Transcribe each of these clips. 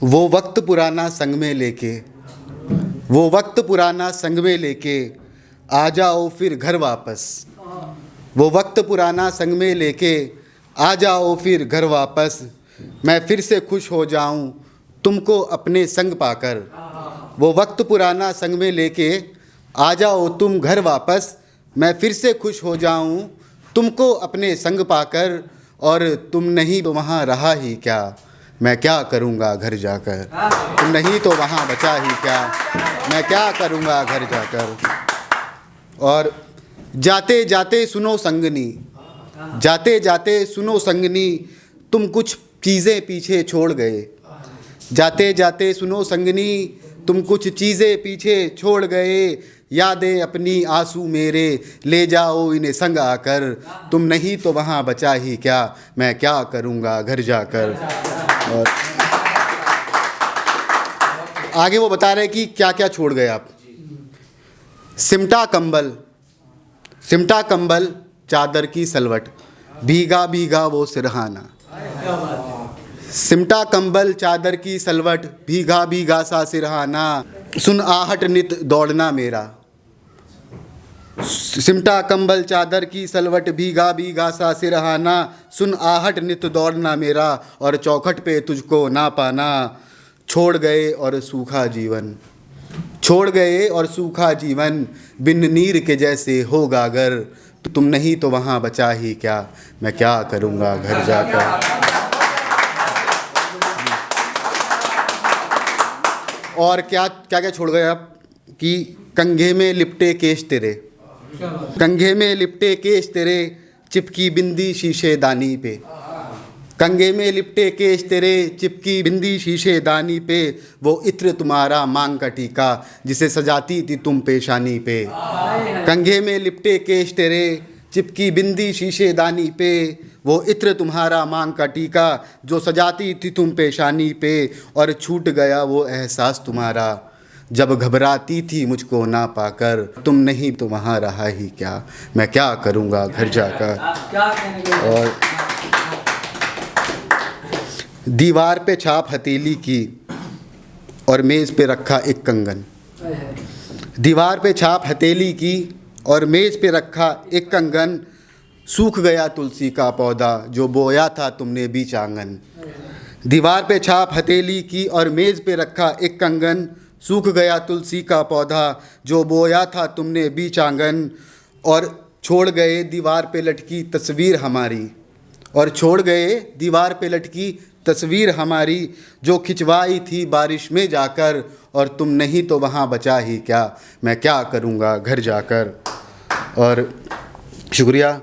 वो वक्त पुराना संग में लेके, वो वक्त पुराना संग में लेके आ जाओ फिर घर वापस। वो वक्त पुराना संग में लेके आ जाओ फिर घर वापस। मैं फिर से खुश हो जाऊं तुमको अपने संग पाकर। वो वक्त पुराना संग में लेके आ जाओ तुम घर वापस। मैं फिर से खुश हो जाऊं तुमको अपने संग पाकर। और तुम नहीं तो वहाँ रहा ही क्या, मैं क्या करूँगा घर जाकर। तुम नहीं तो वहाँ बचा ही क्या, मैं क्या करूँगा घर जाकर। और जाते जाते सुनो संगनी, जाते जाते सुनो संगनी, तुम कुछ चीज़ें पीछे छोड़ गए। जाते जाते सुनो संगनी, तुम कुछ चीज़ें पीछे छोड़ गए। यादें अपनी आंसू मेरे ले जाओ इन्हें संग आकर। तुम नहीं तो वहाँ बचा ही क्या, मैं क्या करूँगा घर जाकर। और आगे वो बता रहे कि क्या क्या छोड़ गए आप। सिमटा कंबल, सिमटा कंबल चादर की सलवट, भीगा भीगा वो सिरहाना। सिमटा कंबल चादर की सलवट, भीगा भीगा सा सिरहाना। सुन आहट नित दौड़ना मेरा। सिमटा कंबल चादर की सलवट, भीगा भीगा सा सिरहाना। सुन आहट नित दौड़ना मेरा, और चौखट पे तुझको ना पाना। छोड़ गए और सूखा जीवन, छोड़ गए और सूखा जीवन, बिन नीर के जैसे होगा अगर। तुम नहीं तो वहाँ बचा ही क्या, मैं क्या करूँगा घर जाकर। और क्या क्या क्या छोड़ गए आप कि कंघे में लिपटे केश तेरे, कंघे में लिपटे केश तेरे, चिपकी बिंदी शीशे दानी पे। कंघे में लिपटे केश तेरे, चिपकी बिंदी शीशे दानी पे। वो इत्र तुम्हारा मांग का टीका, जिसे सजाती थी तुम पेशानी पे। कंघे में लिपटे केश तेरे, चिपकी बिंदी शीशे दानी पे। वो इत्र तुम्हारा मांग का टीका, जो सजाती थी तुम पेशानी पे। और छूट गया वो एहसास तुम्हारा, जब घबराती थी मुझको ना पाकर। तुम नहीं तो वहाँ रहा ही क्या, मैं क्या करूँगा घर जाकर। और दीवार पे छाप हथेली की, और मेज़ पे रखा एक कंगन। दीवार पे छाप हथेली की, और मेज़ पे रखा एक कंगन। सूख गया तुलसी का पौधा, जो बोया था तुमने बीच आंगन। दीवार पे छाप हथेली की, और मेज़ पे रखा एक कंगन। सूख गया तुलसी का पौधा, जो बोया था तुमने बीच आंगन। और छोड़ गए दीवार पे लटकी तस्वीर हमारी, और छोड़ गए दीवार पे लटकी तस्वीर हमारी, जो खिंचवाई थी बारिश में जाकर। और तुम नहीं तो वहाँ बचा ही क्या, मैं क्या करूँगा घर जाकर। और शुक्रिया।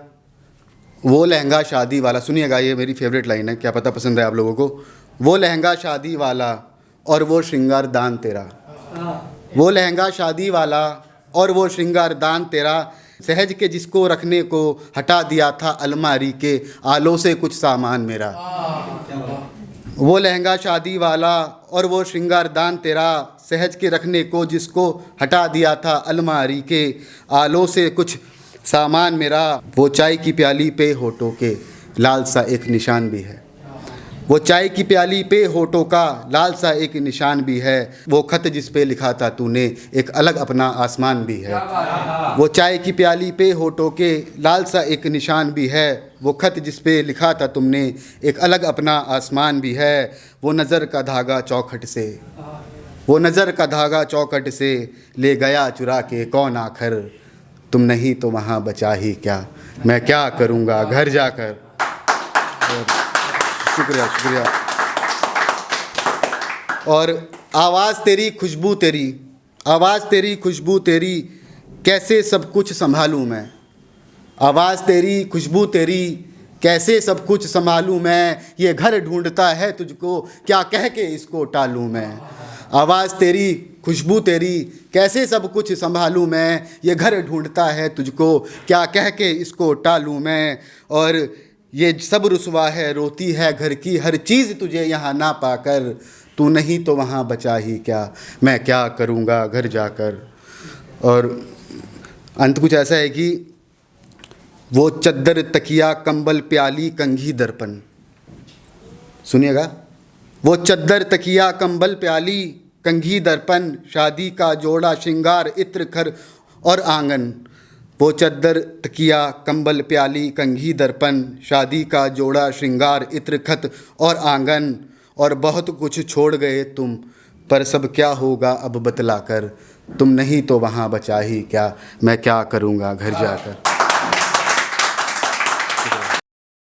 वो लहंगा शादी वाला, सुनिएगा ये मेरी फेवरेट लाइन है, क्या पता पसंद है आप लोगों को। वो लहंगा शादी वाला और वो श्रृंगार दान तेरा। वो लहंगा शादी वाला और वो श्रृंगार दान तेरा, सहज के जिसको रखने को हटा दिया था अलमारी के आलों से कुछ सामान मेरा। वो लहंगा शादी वाला और वो श्रृंगार दान तेरा, सहज के रखने को जिसको हटा दिया था अलमारी के आलों से कुछ सामान मेरा। वो चाय की प्याली पे होठों के लाल सा एक निशान भी है। वो चाय की प्याली पे होठों का लाल सा एक निशान भी है। वो खत जिस पे लिखा था तूने एक अलग अपना आसमान भी है। वो चाय की प्याली पे होठों के लाल सा एक निशान भी है। वो खत जिस पे लिखा था तुमने एक अलग अपना आसमान भी है। वो नज़र का धागा चौखट से, वो नज़र का धागा चौखट से ले गया चुरा के कौन आखिर। तुम नहीं तो वहाँ बचा ही क्या, मैं क्या करूँगा घर जाकर। शुक्रिया शुक्रिया। और आवाज़ तेरी खुशबू तेरी, आवाज़ तेरी खुशबू तेरी, कैसे सब कुछ संभालूँ मैं। आवाज़ तेरी खुशबू तेरी, कैसे सब कुछ संभालूँ मैं। ये घर ढूंढता है तुझको, क्या कह के इसको टालूँ मैं। आवाज़ तेरी खुशबू तेरी, कैसे सब कुछ संभालूँ मैं। ये घर ढूंढता है तुझको, क्या कह के इसको टालूँ मैं। और ये सब रुसवा है रोती है घर की हर चीज़ तुझे यहाँ ना पाकर। तू नहीं तो वहाँ बचा ही क्या, मैं क्या करूँगा घर जाकर। और अंत कुछ ऐसा है कि वो चद्दर तकिया कंबल प्याली कंघी दर्पण, सुनिएगा। वो चद्दर तकिया कंबल प्याली कंघी दर्पण शादी का जोड़ा श्रृंगार इत्र खर और आंगन। वो चद्दर तकिया कंबल प्याली कंघी दर्पण शादी का जोड़ा श्रृंगार इत्र खत और आंगन। और बहुत कुछ छोड़ गए तुम, पर सब क्या होगा अब बतलाकर। तुम नहीं तो वहाँ बचा ही क्या, मैं क्या करूँगा घर जाकर।